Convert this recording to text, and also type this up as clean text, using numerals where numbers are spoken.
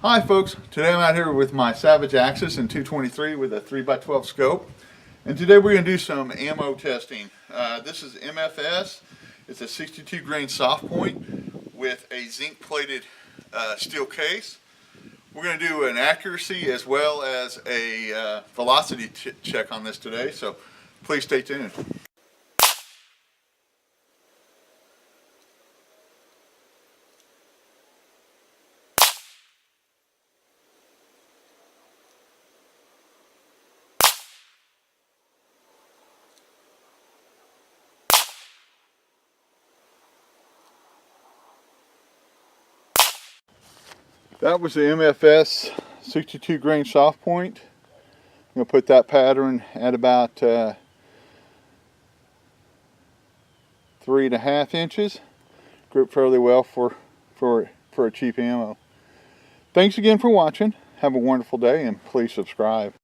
Hi folks, today I'm out here with my Savage Axis in 223 with a 3x12 scope, and today we're going to do some ammo testing. This is MFS. It's a 62 grain soft point with a zinc plated steel case. We're going to do an accuracy as well as a velocity check on this today, so please stay tuned. That was the MFS 62 grain soft point. I'm going to put that pattern at about 3.5 inches. Grip fairly well for a cheap ammo. Thanks again for watching. Have a wonderful day and please subscribe.